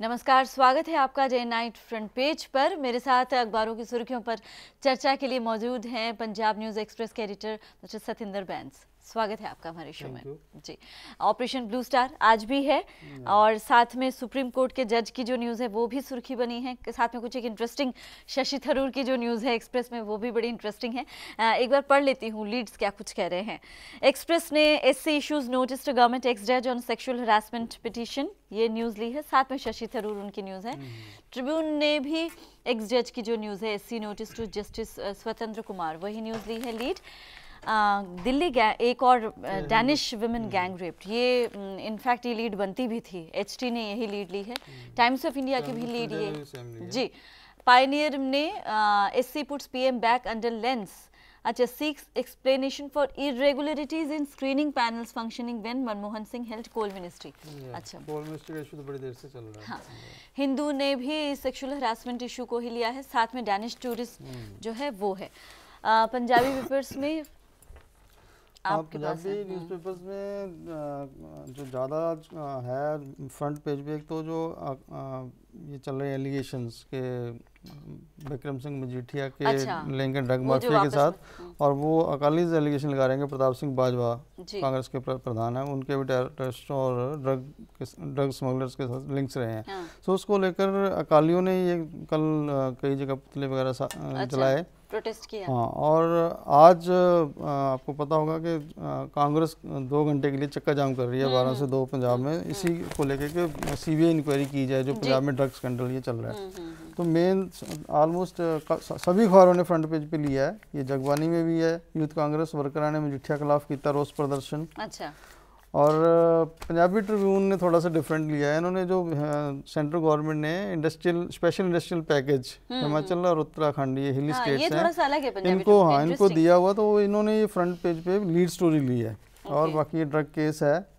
नमस्कार, स्वागत है आपका डे नाइट फ्रंट पेज पर। मेरे साथ अखबारों की सुर्खियों पर चर्चा के लिए मौजूद हैं पंजाब न्यूज़ एक्सप्रेस के एडिटर मिस्टर सतिंदर बैंस। स्वागत है आपका हमारे शो में जी। ऑपरेशन ब्लू स्टार आज भी है और साथ में सुप्रीम कोर्ट के जज की जो न्यूज़ है वो भी सुर्खी बनी है। साथ में कुछ एक इंटरेस्टिंग शशि थरूर की जो न्यूज़ है एक्सप्रेस में वो भी बड़ी इंटरेस्टिंग है। एक बार पढ़ लेती हूँ लीड्स क्या कुछ कह रहे हैं। एक्सप्रेस ने SC issues notice to government ex जज ऑन सेक्सुअल हरासमेंट पिटीशन, ये न्यूज़ ली है। साथ में शशि थरूर उनकी न्यूज़ है। ट्रिब्यून ने भी एक्स जज की जो न्यूज़ है एससी नोटिस टू जस्टिस स्वतंत्र कुमार, वही न्यूज़ ली है लीड। दिल्ली एक और डैनिश विमेन गैंग रेप, ये इनफैक्ट ये लीड बनती भी थी, एचटी ने यही लीड ली है। टाइम्स ऑफ इंडिया की भी लीड ये जी। पायनियर ने SC puts PM back under lens, अच्छा, seeks explanation for irregularities in screening panels functioning when Manmohan Singh held coal ministry. अच्छा, कोल मिनिस्ट्री का इशू तो बड़ी देर से चल रहा है। हाँ, हिंदू ने भी सेक्सुअल हरासमेंट इशू को ही लिया है। साथ में डैनिश टूरिस्ट जो है वो है। पंजाबी पेपर्स में पंजाबी न्यूज़पेपर्स में जो ज़्यादा है फ्रंट पेज पे, एक तो जो ये चल रहे एलिगेशंस के विक्रम सिंह मजीठिया के लिंक ड्रग माफिया के साथ, और वो अकाली एलिगेशन लगा रहे हैं प्रताप सिंह बाजवा कांग्रेस के प्रधान हैं, उनके भी टेररिस्टों और ड्रग स्मगलर्स के साथ लिंक्स रहे हैं। तो उसको लेकर अकालियों ने ये कल कई जगह पुतले वगैरह जलाए, प्रोटेस्ट किया। हाँ, और आज आपको पता होगा कि कांग्रेस 2 घंटे के लिए चक्का जाम कर रही है 12 से 2 पंजाब में, इसी को लेकर के सीबीआई इंक्वायरी की जाए जो पंजाब में ड्रग्स स्कैंडल ये चल रहा है। तो मेन ऑलमोस्ट सभी अखबारों ने फ्रंट पेज पे लिया है। ये जगबानी में भी है, यूथ कांग्रेस वर्करां ने मजीठिया खिलाफ किया रोष प्रदर्शन। अच्छा, और पंजाबी ट्रिब्यून ने थोड़ा सा डिफरेंट लिया है। इन्होंने जो सेंट्रल गवर्नमेंट ने स्पेशल इंडस्ट्रियल पैकेज हिमाचल और उत्तराखंड, ये हिली स्टेट्स हैं, इनको दिया हुआ, तो इन्होंने ये फ्रंट पेज पे लीड स्टोरी ली है। और बाकी ये ड्रग केस है।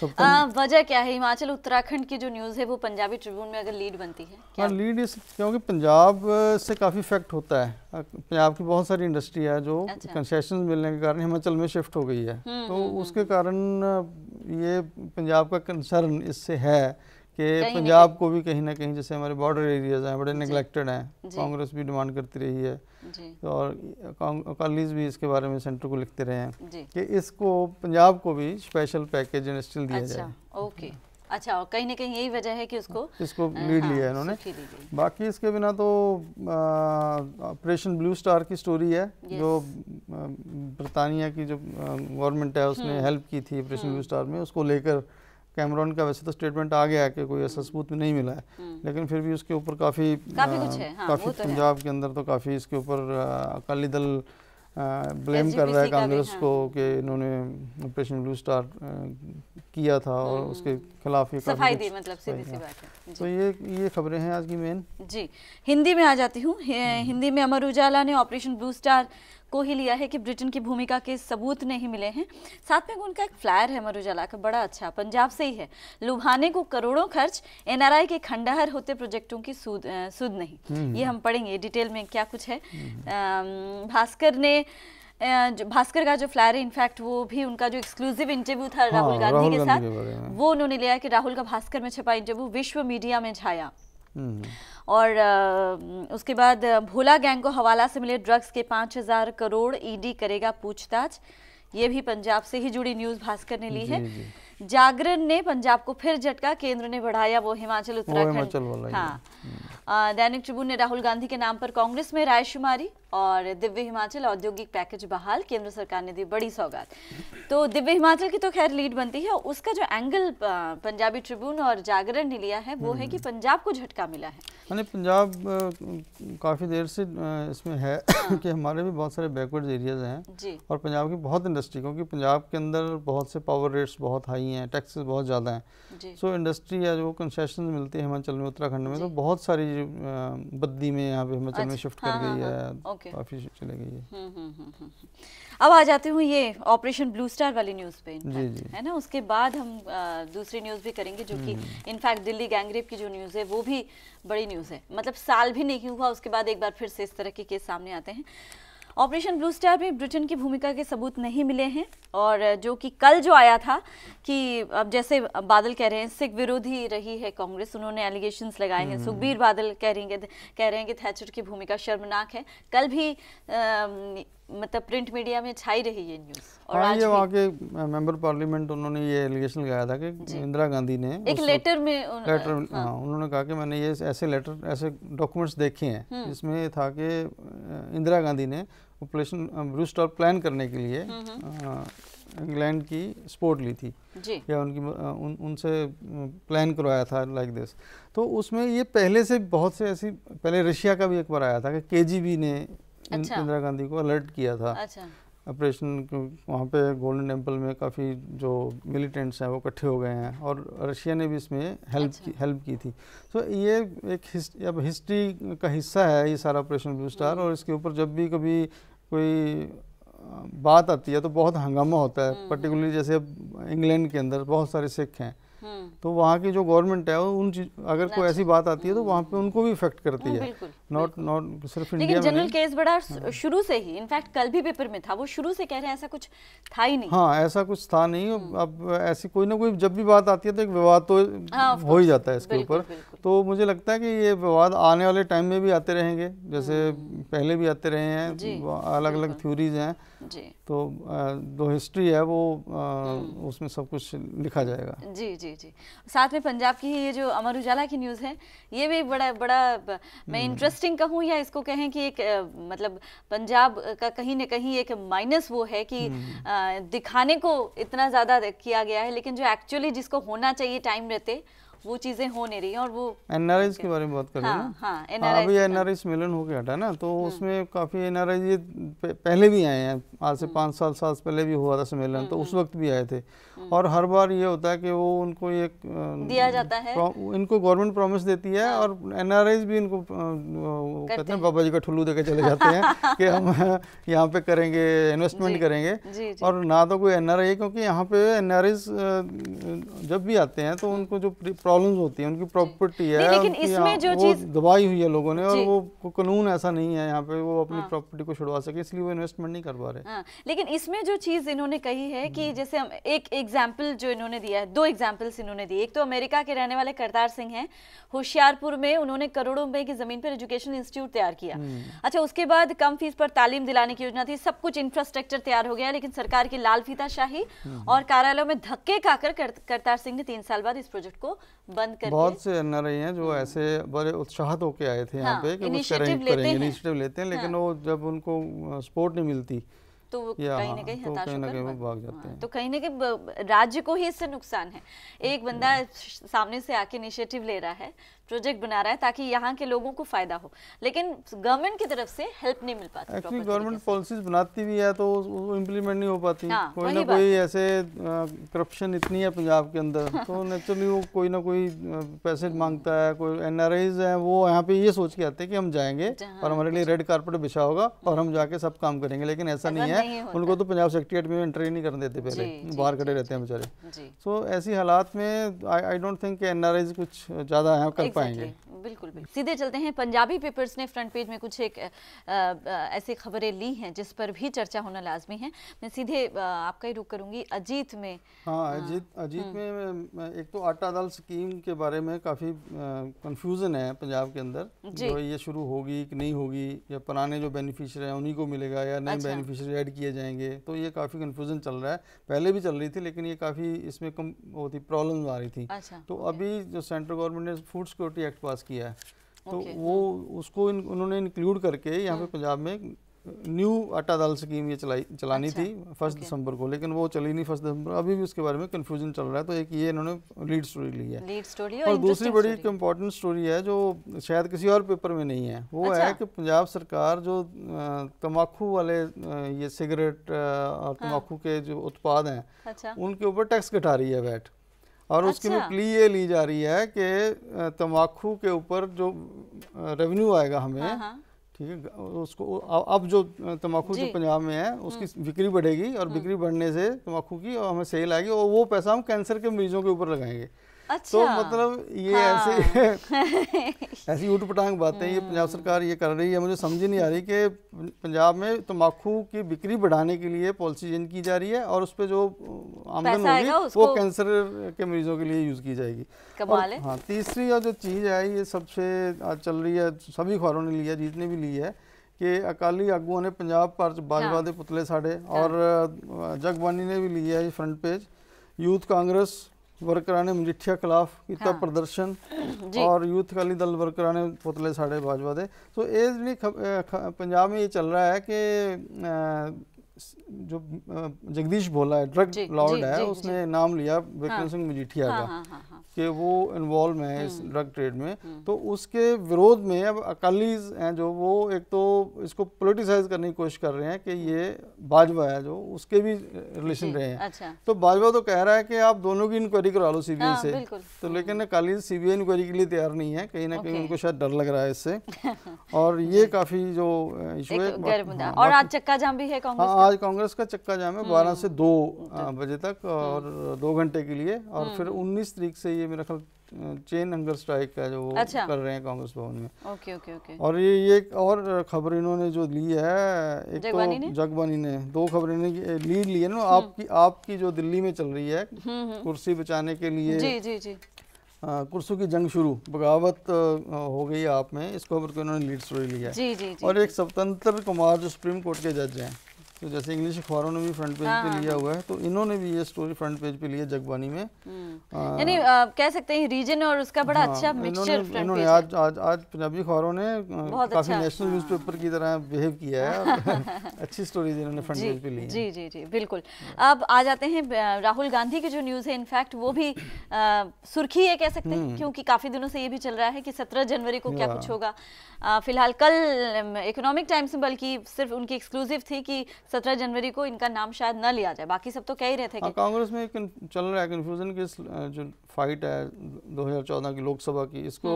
वजह क्या है? हिमाचल उत्तराखंड की जो न्यूज़ है वो पंजाबी ट्रिब्यून में अगर लीड बनती है क्या? लीड इस क्योंकि पंजाब से काफ़ी इफेक्ट होता है। पंजाब की बहुत सारी इंडस्ट्री है जो कंसेशन मिलने के कारण हिमाचल में शिफ्ट हो गई है, तो उसके कारण ये पंजाब का कंसर्न इससे है कि पंजाब को भी कहीं ना कहीं, जैसे हमारे बॉर्डर एरियाज हैं बड़े नेग्लेक्टेड हैं, कांग्रेस भी डिमांड करती रही है और अकालीज भी इसके बारे में सेंटर को लिखते रहे हैं कि इसको पंजाब को भी स्पेशल पैकेज इंडस्ट्रियल दिया जाए। ओके, अच्छा, और कहीं ना कहीं यही वजह है कि इसको लीड लिया है इन्होंने। बाकी इसके बिना तो ऑपरेशन ब्लू स्टार की स्टोरी है, जो बरतानिया की जो गवर्नमेंट है उसने हेल्प की थी ऑपरेशन ब्लू स्टार में, उसको लेकर कैमरॉन का वैसे तो स्टेटमेंट आ गया है कि कोई ऐसा सबूत नहीं मिला है, लेकिन फिर भी उसके ऊपर काफ़ी कुछ है। काफ़ी पंजाब के अंदर तो काफ़ी इसके ऊपर अकाली दल ब्लेम कर रहा है कांग्रेस को कि इन्होंने ऑपरेशन ब्लू स्टार किया था और उसके खिलाफ ये सफाई दी, मतलब सीधी सी बात है। तो ये खबरें हैं आज की मेन। जी, हिंदी में आ जाती हूँ। हिंदी में अमर उजाला ने ऑपरेशन ब्लू स्टार को ही लिया है कि ब्रिटेन की भूमिका के सबूत नहीं मिले हैं। साथ में उनका एक फ्लायर है अमर उजाला का, बड़ा अच्छा, पंजाब से ही है। लुभाने को करोड़ों खर्च, एनआरआई के खंडहर होते प्रोजेक्टों की सूद नहीं। ये हम पढ़ेंगे डिटेल में क्या कुछ है। भास्कर का जो फ्लायर है, इनफैक्ट वो भी उनका जो एक्सक्लूसिव इंटरव्यू था राहुल गांधी के साथ, वो उन्होंने लिया है कि राहुल का भास्कर में छपा इंटरव्यू विश्व मीडिया में छाया। और उसके बाद भोला गैंग को हवाला से मिले ड्रग्स के 5000 करोड़, ईडी करेगा पूछताछ। ये भी पंजाब से ही जुड़ी न्यूज़ भास्कर ने ली है। जागरण ने पंजाब को फिर झटका, केंद्र ने बढ़ाया वो हिमाचल उत्तराखंड। हाँ, दैनिक ट्रिब्यून ने राहुल गांधी के नाम पर कांग्रेस में रायशुमारी, और दिव्य हिमाचल औद्योगिक पैकेज बहाल, केंद्र सरकार ने दी बड़ी सौगात। तो दिव्य हिमाचल की तो खैर लीड बनती है, उसका जो एंगल पंजाबी ट्रिब्यून और जागरण ने लिया है वो है कि पंजाब को झटका मिला है। यानी पंजाब काफ़ी देर से इसमें है कि हमारे भी बहुत सारे बैकवर्ड एरियाज हैं और पंजाब की बहुत इंडस्ट्री, क्योंकि पंजाब के अंदर बहुत से पावर रेट्स बहुत हाई हैं, टैक्सेस बहुत ज़्यादा हैं। सो इंडस्ट्री या जो कंसेशन मिलती है हिमाचल में उत्तराखंड में, तो बहुत सारी बद्दी में यहाँ पे हिमाचल में शिफ्ट कर गई है, काफ़ी चले गई है। अब आ जाती हूँ ये ऑपरेशन ब्लू स्टार वाली न्यूज़ पे, है ना। उसके बाद हम दूसरी न्यूज़ भी करेंगे जो कि इनफैक्ट दिल्ली गैंगरेप की जो न्यूज़ है वो भी बड़ी न्यूज़ है। मतलब साल भी नहीं हुआ उसके बाद एक बार फिर से इस तरह के केस सामने आते हैं। ऑपरेशन ब्लू स्टार में ब्रिटेन की भूमिका के सबूत नहीं मिले हैं, और जो कि कल जो आया था कि अब जैसे बादल कह रहे हैं सिख विरोधी रही है कांग्रेस, उन्होंने एलिगेशंस लगाए हैं। सुखबीर बादल कह रहे हैं कि थैचर की भूमिका शर्मनाक है। कल भी मतलब प्रिंट मीडिया में छाई रही ये न्यूज़। और हाँ, आज ये वहाँ के मेंबर पार्लियामेंट उन्होंने ये एलिगेशन लगाया था कि इंदिरा गांधी ने एक लेटर में उन्होंने कहा कि मैंने ये ऐसे डॉक्यूमेंट्स देखे हैं जिसमें ये था कि इंदिरा गांधी ने ऑपरेशन ब्लू स्टार प्लान करने के लिए इंग्लैंड की सपोर्ट ली थी या उनसे प्लान करवाया था लाइक दिस। तो उसमें ये पहले से बहुत से ऐसी, पहले रशिया का भी एक बार आया था कि KGB ने इंदिरा गांधी को अलर्ट किया था। ऑपरेशन वहाँ पे गोल्डन टेम्पल में काफ़ी जो मिलिटेंट्स हैं वो इकट्ठे हो गए हैं, और रशिया ने भी इसमें हेल्प की थी। तो ये एक अब हिस्ट्री का हिस्सा है ये सारा ऑपरेशन ब्लू स्टार, और इसके ऊपर जब भी कभी कोई बात आती है तो बहुत हंगामा होता है। पर्टिकुलरली जैसे अब इंग्लैंड के अंदर बहुत सारे सिख हैं, तो वहाँ की जो गवर्नमेंट है अगर कोई ऐसी बात आती है तो वहाँ पे उनको भी इफेक्ट करती है, नॉट सिर्फ इंडिया में। जनरल केस बड़ा शुरू से ही, इनफैक्ट कल भी पेपर में था, वो शुरू से कह रहे हैं ऐसा कुछ था ही नहीं। हाँ, ऐसा कुछ था नहीं। अब ऐसी कोई ना कोई जब भी बात आती है तो एक विवाद तो हो ही जाता है इसके ऊपर। तो मुझे लगता है कि ये विवाद आने वाले टाइम में भी आते रहेंगे, जैसे पहले भी आते रहे हैं। अलग अलग थ्योरीज हैं, तो जो हिस्ट्री है वो उसमें सब कुछ लिखा जाएगा। जी जी जी। साथ में पंजाब की ये जो अमर उजाला की न्यूज़ है, ये भी बड़ा मैं इंटरेस्टिंग कहूँ या इसको कहें कि एक मतलब पंजाब का कहीं न कहीं एक माइनस वो है कि दिखाने को इतना ज़्यादा किया गया है, लेकिन जो एक्चुअली जिसको होना चाहिए टाइम रहते वो चीजें हो नहीं रही हैं। और वो एनआरआईज के बारे में बात कर रहे हैं ना। अभी एनआरआई सम्मेलन होके हटा ना, तो उसमें काफी एनआरआई ये पहले भी आए हैं, आज से 5 साल पहले भी हुआ था सम्मेलन, तो उस वक्त भी आए थे। और हर बार ये होता है कि वो उनको एक दिया जाता है, इनको गवर्नमेंट प्रॉमिस देती है, और एनआरआईज भी इनको कहते हैं बाबा जी का ठुल्लू देके चले जाते हैं कि हम यहाँ पे करेंगे, इन्वेस्टमेंट करेंगे। और ना तो कोई एनआरआई, क्योंकि यहाँ पे एनआरआईज जब भी आते हैं तो उनको जो प्रॉब्लम्स होती है, उनकी प्रॉपर्टी है, लेकिन इसमें जो चीज दबाई हुई है लोगों ने, और वो कानून ऐसा नहीं है यहाँ पे वो अपनी प्रॉपर्टी को छुड़वा सके, इसलिए वो इन्वेस्टमेंट नहीं कर पा रहे। लेकिन इसमें जो चीज इन्होंने कही है कि जैसे हम एक एग्जाम्पल जो इन्होंने दिया है, 2 एग्जाम्पल्स इन्होंने दिए। एक तो अमेरिका के रहने वाले करतार सिंह हैं, होशियारपुर में उन्होंने करोड़ों रुपए की जमीन पर एजुकेशनल इंस्टीट्यूट तैयार किया। अच्छा, उसके बाद कम फीस पर तालीम दिलाने की योजना थी, सब कुछ इंफ्रास्ट्रक्चर तैयार हो गया, लेकिन सरकार की लाल फीताशाही और कार्यालयों में धक्के खाकर करतार सिंह ने 3 साल बाद इस प्रोजेक्ट को बंद कर। बहुत से एनआरआई हैं जो ऐसे बड़े उत्साहित होके आए थे यहाँ पे कि वो इनिशिएटिव लेते हैं, लेकिन वो जब उनको सपोर्ट नहीं मिलती तो वो कहीं ना कहीं हताश होकर भाग जाते हैं। तो कहीं ना कहीं राज्य को ही इससे नुकसान है। एक बंदा सामने से आके इनिशिएटिव ले रहा है, प्रोजेक्ट बना रहा है ताकि यहाँ के लोगों को फायदा हो, लेकिन गवर्नमेंट की तरफ से हेल्प नहीं मिल पाती। एक्चुअली गवर्नमेंट पॉलिसीज बनाती भी है तो वो इम्प्लीमेंट नहीं हो पाती। कोई ना कोई ऐसे करप्शन इतनी है पंजाब के अंदर, तो नेचुरली वो कोई ना कोई पैसे मांगता है। कोई एनआरआईज हैं वो यहाँ पे ये सोच के आते हैं कि हम जाएंगे और हमारे लिए रेड कारपेट बिछा होगा और हम जाके सब काम करेंगे, लेकिन ऐसा नहीं है। उनको तो पंजाब सेक्रेटेरिएट में एंट्री नहीं करने देते, पहले बाहर खड़े रहते हैं बेचारे। सो ऐसी हालात में आई डोंट थिंक एनआरआईज कुछ ज़्यादा यहाँ कर पाएंगे। बिल्कुल भी। सीधे चलते हैं, पंजाबी पेपर्स ने फ्रंट पेज में कुछ एक ऐसी खबरें ली हैं जिस पर भी चर्चा होना लाजमी है। मैं सीधे आपका ही रुख करूंगी अजीत में। हाँ, अजीत में एक तो आटा दाल स्कीम के बारे में काफ़ी कंफ्यूजन है पंजाब के अंदर, जो ये शुरू होगी कि नहीं होगी, या पुराने जो बेनिफिशियरी हैं उन्हीं को मिलेगा या नए बेनिफिशियरी ऐड किए जाएंगे, तो ये काफ़ी कंफ्यूजन चल रहा है। पहले भी चल रही थी, लेकिन ये काफ़ी इसमें कम होती प्रॉब्लम आ रही थी। तो अभी जो सेंट्रल गवर्नमेंट ने फूड सिक्योरिटी एक्ट पास किया है, तो वो उसको उन्होंने इंक्लूड करके यहाँ पे पंजाब में न्यू आटा दाल स्कीम ये चलानी थी 1 दिसंबर को, लेकिन वो चली नहीं 1 दिसंबर। अभी भी उसके बारे में कंफ्यूजन चल रहा है। तो एक ये इन्होंने लीड स्टोरी ली है, और दूसरी बड़ी इम्पोर्टेंट स्टोरी है जो शायद किसी और पेपर में नहीं है, वो है कि पंजाब सरकार जो तम्बाकू वाले ये सिगरेट और तम्बाकू के जो उत्पाद हैं उनके ऊपर टैक्स घटा रही है, वैट। और उसके में प्ली ये ली जा रही है कि तम्बाकू के ऊपर जो रेवेन्यू आएगा हमें, ठीक है, उसको अब जो तम्बाकू जो पंजाब में है उसकी बिक्री बढ़ेगी, और बिक्री बढ़ने से तम्बाकू की और हमें सेल आएगी, और वो पैसा हम कैंसर के मरीजों के ऊपर लगाएंगे। अच्छा। तो मतलब ये ऐसे ऐसी ऊट-पटांग बातें ये पंजाब सरकार ये कर रही है। मुझे समझ ही नहीं आ रही कि पंजाब में तम्बाकू की बिक्री बढ़ाने के लिए पॉलिसी चेंज की जा रही है और उस पे जो आमदन होगी वो कैंसर के मरीजों के लिए यूज़ की जाएगी। कमाल है। हाँ, तीसरी और जो चीज़ है ये सबसे आज चल रही है, सभी अखबारों ने लिया, जितने भी ली है, कि अकाली आगुओं ने पंजाब पर बाजवा दे पुतले साड़े। और जगबानी ने भी लिया है फ्रंट पेज, यूथ कांग्रेस वर्करां ने मजीठिया खिलाफ किया प्रदर्शन और यूथ अकाली दल वर्करां ने पुतले साड़े बाजवा दे। तो ये पंजाब में ये चल रहा है कि जो जगदीश भोला है, ड्रग लॉर्ड है, उसने नाम लिया विक्रम सिंह मजीठिया का कि वो इन्वॉल्व है इस ड्रग ट्रेड में। तो उसके विरोध में अब अकालीज हैं जो वो एक तो इसको पोलिटिसाइज करने की कोशिश कर रहे हैं कि ये बाजवा है जो उसके भी रिलेशन रहे हैं। अच्छा। तो बाजवा तो कह रहा है कि आप दोनों की इंक्वायरी करा लो सीबीआई से। तो लेकिन अकालीज सीबीआई इंक्वायरी के लिए तैयार नहीं है, कहीं ना कहीं उनको शायद डर लग रहा है इससे। और ये काफी जो इशू है। और आज चक्का जाम भी है कांग्रेस। आज कांग्रेस का चक्का जाम है 12 से 2 बजे तक और 2 घंटे के लिए। और फिर 19 तारीख से ये मेरा ख्याल चेन हंगर स्ट्राइक का जो कर रहे हैं कांग्रेस भवन में। ओके। और ये एक और खबर इन्होंने जो ली है, एक तो जगबानी ने 2 खबरें लीड ली है ना, आपकी जो दिल्ली में चल रही है कुर्सी बचाने के लिए जी कुर्सों की जंग शुरू, बगावत हो गई आप में, इस खबर को इन्होंने लीड स्टोरी लिया है। जी। और एक स्वतंत्र कुमार जो सुप्रीम कोर्ट के जज हैं, तो जैसे इंग्लिश अखबारों ने भी फ्रंट पेज पे लिया हुआ है, तो इन्होंने भी ये स्टोरी फ्रंट पेज पे लिया जगबानी में। यानी कह सकते हैं रीजन और उसका बड़ा अच्छा मिक्सचर फ्रंट इन्होंने आज पंजाबी अखबारों ने काफी नेशनल न्यूज़पेपर की तरह बिहेव किया है और अच्छी स्टोरीज इन्होंने फ्रंट पेज पे ली है। जी बिल्कुल। अब आ जाते हैं राहुल गांधी की जो न्यूज़ है, इनफैक्ट वो भी सुर्खी है कह सकते हैं, क्योंकि काफी दिनों से ये भी चल रहा है कि 17 जनवरी को क्या कुछ होगा। फिलहाल कल इकोनॉमिक टाइम्स में बल्कि सिर्फ उनकी एक्सक्लूसिव थी कि 17 जनवरी को इनका नाम शायद न लिया जाए, बाकी सब तो कह ही रहे थे कि कांग्रेस में चल रहा है कन्फ्यूजन की जो फाइट है 2014 की लोकसभा की, इसको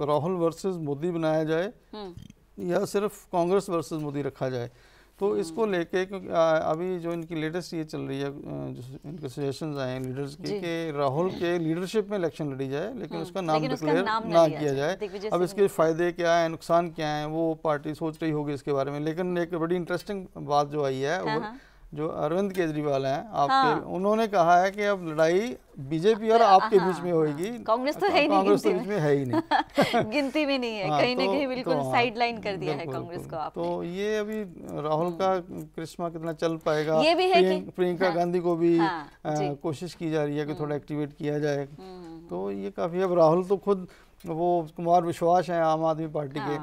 राहुल वर्सेस मोदी बनाया जाए या सिर्फ कांग्रेस वर्सेस मोदी रखा जाए। तो इसको लेके क्योंकि अभी जो इनकी लेटेस्ट ये चल रही है, जो इनके सजेशंस आए हैं लीडर्स के कि राहुल के लीडरशिप में इलेक्शन लड़ी जाए लेकिन उसका नाम डिक्लेयर ना किया जाए। अब इसके फ़ायदे क्या है, नुकसान क्या है, वो पार्टी सोच रही होगी इसके बारे में। लेकिन एक बड़ी इंटरेस्टिंग बात जो आई है जो अरविंद केजरीवाल हैं आपके, उन्होंने कहा है कि अब लड़ाई बीजेपी और आपके बीच में होगी, कांग्रेस तो है ही नहीं, कांग्रेस तो बीच में है ही नहीं गिनती में नहीं है, कहीं ना कहीं बिल्कुल साइड लाइन कर दिया है कांग्रेस को आपने। तो ये अभी राहुल का करिश्मा कितना चल पाएगा, ये भी है कि प्रियंका गांधी को भी कोशिश की जा रही है कि थोड़ा एक्टिवेट किया जाए। तो ये काफी, अब राहुल तो खुद वो कुमार विश्वास है आम आदमी पार्टी के,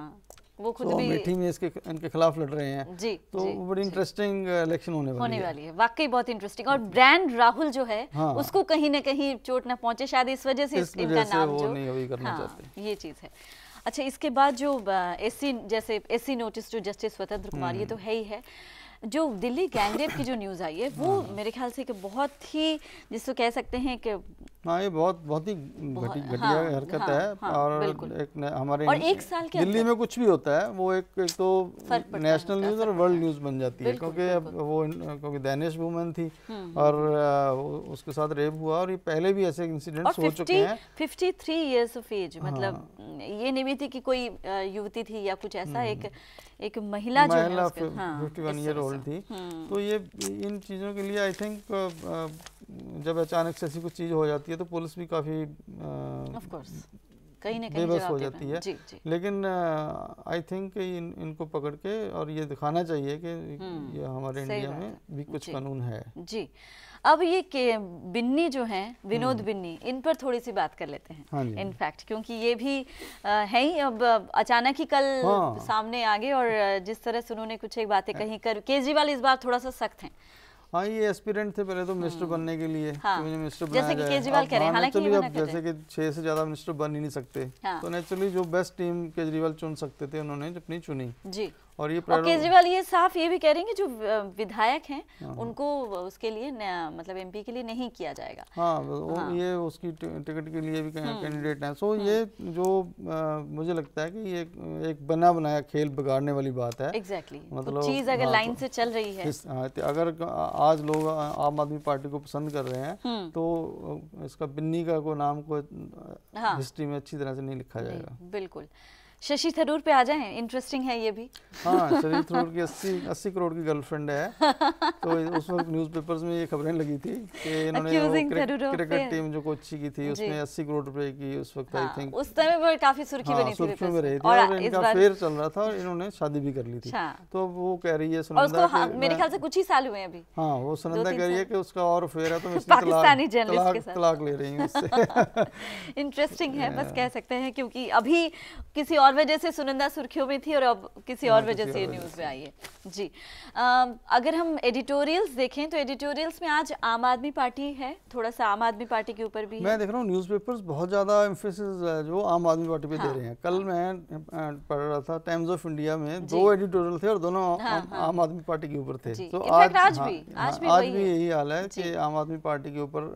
वो खुद तो भी अमेठी में इनके खिलाफ लड़ रहे हैं। तो बड़ी इंटरेस्टिंग इलेक्शन होने वाली है, वाकई बहुत इंटरेस्टिंग। और ब्रांड राहुल जो है उसको कहीं ना कहीं चोट ना पहुंचे, शायद इस वजह से इनका नाम जो नहीं अभी करना चाहते, ये चीज है। अच्छा, इसके बाद जो एससी नोटिस जो जस्टिस स्वतंत्र कुमार, ये तो है ही है। जो दिल्ली गैंगरेप की जो न्यूज़ आई है वो मेरे ख्याल से कि बहुत ही, जिसको कह सकते हैं कि ये बहुत ही घटिया हरकत है। और एक हमारे और एक साल के दिल्ली में कुछ भी होता है वो एक तो नेशनल न्यूज़ और वर्ल्ड न्यूज़ बन जाती है, क्योंकि दानिश वुमन थी और उसके साथ रेप हुआ और ये पहले भी ऐसे इंसिडेंट्स हो चुके हैं। 53 इयर्स ऑफ एज, मतलब ये नहीं थी कि कोई युवती थी या कुछ ऐसा, एक महिला जो है 51 ईयर ओल्ड थी। तो ये इन चीज़ों के लिए आई थिंक जब अचानक से ऐसी कुछ चीज़ हो जाती है तो पुलिस भी काफ़ी कहीं ना कहीं बेबस हो जाती है। लेकिन आई थिंक इनको पकड़ के और ये दिखाना चाहिए कि ये हमारे इंडिया में भी कुछ कानून है। जी, अब ये बिन्नी जो हैं, विनोद बिन्नी, इन पर थोड़ी सी बात कर लेते हैं इनफैक्ट, क्योंकि ये भी है ही अब अचानक ही कल सामने आ गए और जिस तरह से उन्होंने कुछ एक बातें कही कर, केजरीवाल इस बार थोड़ा सा सख्त हैं। हाँ, ये एस्पिरेंट थे पहले तो मिनिस्टर बनने के लिए, मुझे मिनिस्टर बनाया जैसे कि केजरीवाल कह रहे हैं, हालांकि अब जैसे कि 6 से ज़्यादा मिनिस्टर बन ही नहीं सकते, तो नेचुरली जो बेस्ट टीम केजरीवाल चुन सकते थे उन्होंने अपनी चुनी। जी। और ये केजरीवाल ये साफ ये भी कह रहे हैं कि जो विधायक हैं उनको उसके लिए मतलब एमपी के लिए नहीं किया जाएगा। ये उसकी टिकट के लिए भी कैंडिडेट हैं। सो ये जो मुझे लगता है कि ये एक बना बनाया खेल बिगाड़ने वाली बात है। एग्जैक्टली मतलब चीज अगर लाइन से चल रही है, अगर आज लोग आम आदमी पार्टी को पसंद कर रहे हैं तो इसका बिन्नी का कोई नाम को हिस्ट्री में अच्छी तरह से नहीं लिखा जाएगा। बिल्कुल। शशि थरूर पे आ जाएं, इंटरेस्टिंग है ये भी। हाँ, शशि थरूर की 80 करोड़ की गर्लफ्रेंड है। तो उस वक्त न्यूज़पेपर्स में ये खबरें लगी थी कि इन्होंने क्रिकेट टीम जो कोची की थी उसमें 80 करोड़ रुपए की उस वक्त आई थिंक उस समय काफी सुर्खी बनी थी, सुर्खियों में रही थी और इनका फेयर चल रहा था और इन्होंने शादी भी कर ली थी। तो वो कह रही है सुनंदा, मेरे ख्याल से कुछ ही साल हुए अभी। हाँ, वो सुनंदा कह रही है कि उसका और फेयर है तो मैं पाकिस्तानी जर्नलिस्ट के साथ तलाक ले रही हूँ उससे। इंटरेस्टिंग है, बस कह सकते हैं, क्योंकि अभी किसी और वजह से सुनंदा सुर्खियों में थी और अब किसी और वजह से न्यूज़ में आई है। जी, अगर हम एडिटोरियल्स देखें तो एडिटोरियल्स में आज आम आदमी पार्टी है, थोड़ा सा आम आदमी पार्टी के ऊपर भी मैं देख रहा हूँ न्यूज़पेपर्स बहुत ज़्यादा एम्फेसिस जो आम आदमी पार्टी पे दे रहे हैं। कल मैं पढ़ रहा था टाइम्स ऑफ इंडिया में 2 एडिटोरियल थे और दोनों आम आदमी पार्टी के ऊपर थे। तो आज भी यही हाल है कि आम आदमी पार्टी के ऊपर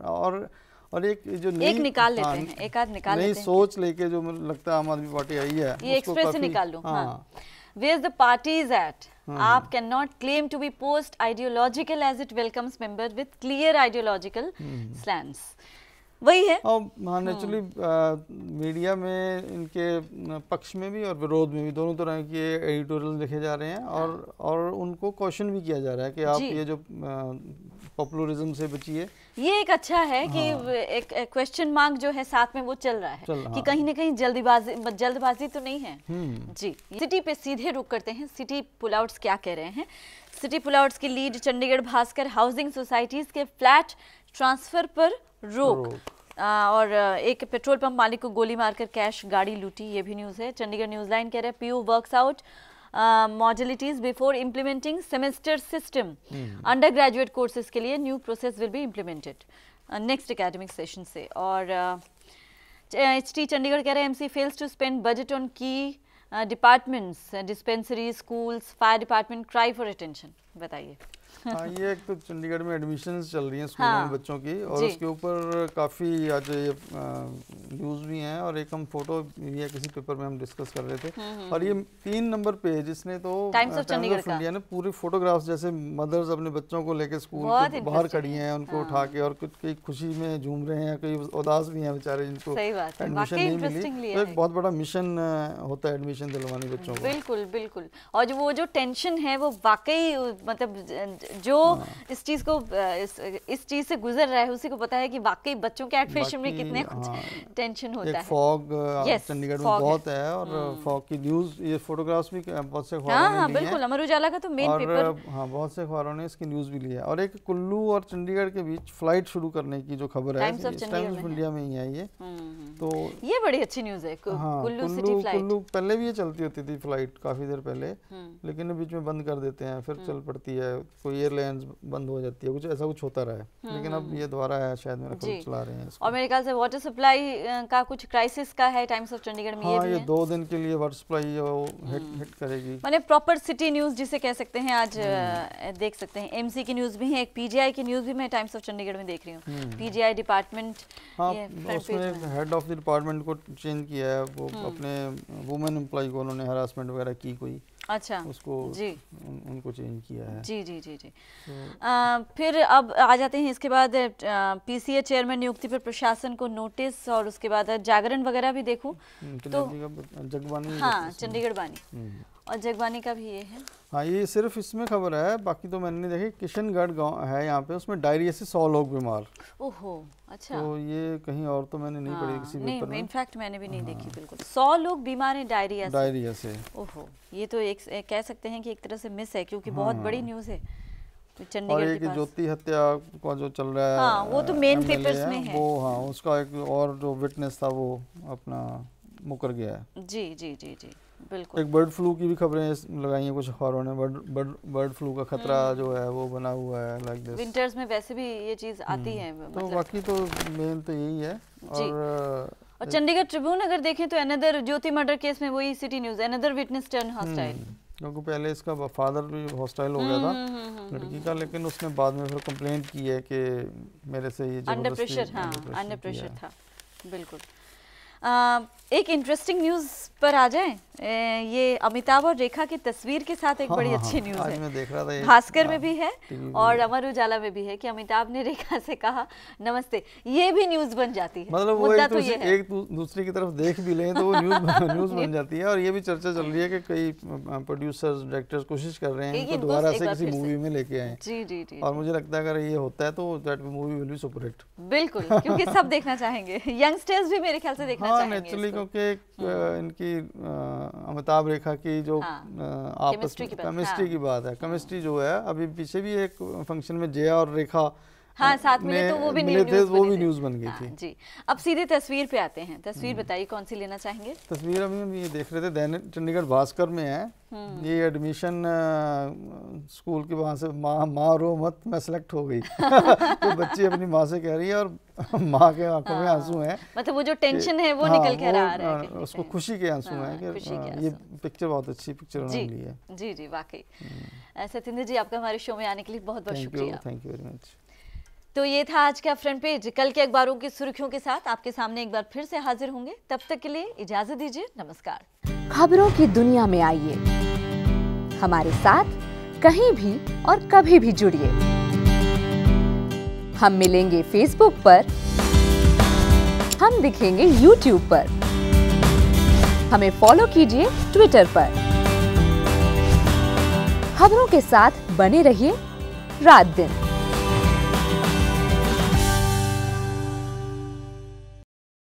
और एक जो एक निकाल लेते हैं, एक आध निकाल लेते हैं, नई सोच लेके जो मुझे लगता है आम आदमी पार्टी आई है, ये एक्सप्रेस से निकाल लूं। Where's the parties at? आप cannot claim to be post ideological as it welcomes member with clear ideological slants. वही है। हाँ, नेचुरली मीडिया में इनके पक्ष में भी और विरोध में भी दोनों तरह के एडिटोरियल लिखे जा रहे हैं और उनको क्वेश्चन भी किया जा रहा है कि आप ये जो पॉपुलरिज्म से बचिए। ये एक अच्छा है कि एक क्वेश्चन मार्क जो है साथ में वो चल रहा है कि कहीं ना कहीं जल्दबाजी तो नहीं है। जी, सिटी पे सीधे रुक करते हैं। सिटी पुलआउट्स क्या कह रहे हैं? सिटी पुलआउट्स की lead Chandigarh Bhaskar, housing societies के फ्लैट ट्रांसफर पर रोक और एक पेट्रोल पंप मालिक को गोली मारकर कैश गाड़ी लूटी, ये भी न्यूज़ है। चंडीगढ़ न्यूज़ लाइन कह रहे हैं PU works out modalities before implementing semester system. Undergraduate courses के लिए new process will be implemented next academic session से। और HT चंडीगढ़ कह रहे हैं MC fails to spend budget on key departments, dispensaries, schools, fire department cry for attention। बताइए। हाँ, ये एक तो चंडीगढ़ में एडमिशन्स चल रही हैं स्कूलों में बच्चों की और उसके ऊपर काफ़ी आज ये न्यूज़ भी हैं और एक हम फोटो भी है किसी पेपर में हम डिस्कस कर रहे थे। और ये 3 नंबर पेज इसने तो टाइम्स ऑफ इंडिया ने पूरी फोटोग्राफ्स जैसे मदर्स अपने बच्चों को लेकर स्कूल के बाहर खड़ी हैं, उनको उठा के और कुछ कई खुशी में झूम रहे हैं, कई उदास भी हैं बेचारे जिनको एडमिशन नहीं मिली। तो एक बहुत बड़ा मिशन होता है एडमिशन दिलवानी बच्चों को। बिल्कुल बिल्कुल। और वो जो टेंशन है वो वाकई मतलब जो इस चीज को इस चीज से गुजर रहा है उसी को पता है कि वाकई बच्चों के एडमिशन में कितने कुछ टेंशन होता है। फॉग चंडीगढ़ में बहुत है और फॉग की न्यूज़, ये फोटोग्राफ्स भी बहुत से अखबारों ने ली हैं। बिल्कुल, अमर उजाला का तो मेन पेपर। हाँ, बहुत से अखबारों ने इसकी न्यूज़ भी ली है। और एक कुल्लू और चंडीगढ़ के बीच फ्लाइट शुरू करने की जो खबर है टाइम्स ऑफ इंडिया में ही आई है। तो ये बड़ी अच्छी न्यूज़ है। कुल्लू सिटी फ्लाइट, कुल्लू पहले भी ये चलती होती थी फ्लाइट काफी देर पहले, लेकिन बीच में बंद कर देते हैं, फिर चल पड़ती है, कोई एयरलाइंस बंद हो जाती है, कुछ ऐसा कुछ होता रहा है। लेकिन अब ये दोबारा है, शायद मेरा खुद चला रहे हैं इसको। और मेरे ख्याल से वाटर सप्लाई का कुछ क्राइसिस का है टाइम्स ऑफ चंडीगढ़ में। ये 2 दिन के लिए वाटर सप्लाई हिट करेगी, माने प्रॉपर सिटी न्यूज़ जिसे कह सकते हैं। आज देख सकते हैं एमसी की न्यूज़ भी है, एक पीजीआई की न्यूज़ भी मैं टाइम्स ऑफ चंडीगढ़ में देख रही हूँ। पीजीआई डिपार्टमेंट, उसमें हेड ऑफ द डिपार्टमेंट को चेंज किया है, वो अपने वुमेन एम्प्लॉय को उन्होंने हरासमेंट वगैरह की कोई, अच्छा उसको जी उनको चेंज किया है। जी जी जी जी। फिर अब आ जाते हैं इसके बाद पीसीए चेयरमैन नियुक्ति पर प्रशासन को नोटिस, और उसके बाद जागरण वगैरह भी देखूं तो जगबानी, हाँ चंडीगढ़ बानी और जगबानी का भी ये है। हाँ, ये सिर्फ इसमें खबर है, बाकी तो मैंने नहीं देखी। किशनगढ़ गांव है यहाँ पे, उसमें डायरिया से 100 लोग बीमार। ओहो, अच्छा। तो ये कहीं और तो मैंने नहीं पढ़ी किसी पेपर में। इनफैक्ट मैंने भी नहीं देखी। बिल्कुल 100 लोग बीमार हैं डायरिया से। ओहो, ये तो एक कह सकते हैं कि एक तरह से मिस है, क्योंकि बहुत बड़ी न्यूज़ है और एक ज्योति हत्या का जो चल रहा है, हाँ, वो तो मेन पेपर्स में है वो। हाँ, उसका एक और जो विटनेस था वो अपना मुकर गया है। जी जी जी जी, बिल्कुल। एक बर्ड फ्लू की भी खबरें लगाई हैं कुछ अखबारों ने। बर्ड फ्लू का खतरा जो है वो बना हुआ है, लाइक दिस। विंटर्स में वैसे भी ये चीज आती है। तो बाकी तो मेन तो यही है। और चंडीगढ़ ट्रिब्यून अगर देखें तो अनदर ज्योति मर्डर केस में वही city news, another witness turn hostile. क्योंकि पहले इसका फादर भी हॉस्टाइल हो गया था लड़की का, लेकिन उसने बाद में फिर कंप्लेंट की है कि मेरे से ये अंडर प्रेशर, हाँ अंडर प्रेशर था। बिल्कुल। एक इंटरेस्टिंग न्यूज़ पर आ जाएं, ये अमिताभ और रेखा की तस्वीर के साथ एक बड़ी अच्छी न्यूज़ है। मैं देख रहा था, भास्कर में भी है और अमर उजाला में भी है कि अमिताभ ने रेखा से कहा नमस्ते। ये भी न्यूज़ बन जाती है, मतलब वो एक दूसरे की तरफ देख भी लें तो वो न्यूज़ बन जाती है। और ये भी चर्चा चल रही है कि कई प्रोड्यूसर्स डायरेक्टर्स कोशिश कर रहे हैं इनको दोबारा से किसी मूवी में लेके आए। जी। और मुझे लगता है अगर ये होता है तो that movie will be super hit. बिल्कुल, क्योंकि सब देखना चाहेंगे, यंगस्टर्स भी मेरे ख्याल से देखना चाहेंगे नेचुरली, क्योंकि इनकी अमिताभ रेखा की जो आपस में केमिस्ट्री की बात है, केमिस्ट्री जो है, अभी पीछे भी एक फंक्शन में जया और रेखा साथ मिले तो वो भी न्यूज़ बन गई थी। जी, अब सीधे तस्वीर पे आते हैं। तस्वीर बताइए कौन सी लेना चाहेंगे? तस्वीर अभी हम ये देख रहे थे, दैनिक चंडीगढ़ भास्कर में है। ये एडमिशन स्कूल के वहाँ से माँ रो मत, मैं सेलेक्ट हो गई। तो बच्ची अपनी माँ से कह रही है और माँ के आंखों में आंसू हैं, मतलब वो जो टेंशन है वो निकल कर आ रहा है, उसको खुशी के आंसू हैं कि ये पिक्चर बहुत अच्छी पिक्चर उन्होंने ली है। जी वाकई। सत्येंद्र जी, आपका हमारे शो में आने के लिए बहुत बहुत शुक्रिया। Thank you very much. तो ये था आज का फ्रंट पेज। कल के अखबारों की सुर्खियों के साथ आपके सामने एक बार फिर से हाजिर होंगे। तब तक के लिए इजाजत दीजिए, नमस्कार। खबरों की दुनिया में आइए, हमारे साथ कहीं भी और कभी भी जुड़िए। हम मिलेंगे फेसबुक पर, हम दिखेंगे यूट्यूब पर, हमें फॉलो कीजिए ट्विटर पर। खबरों के साथ बने रहिए रात दिन।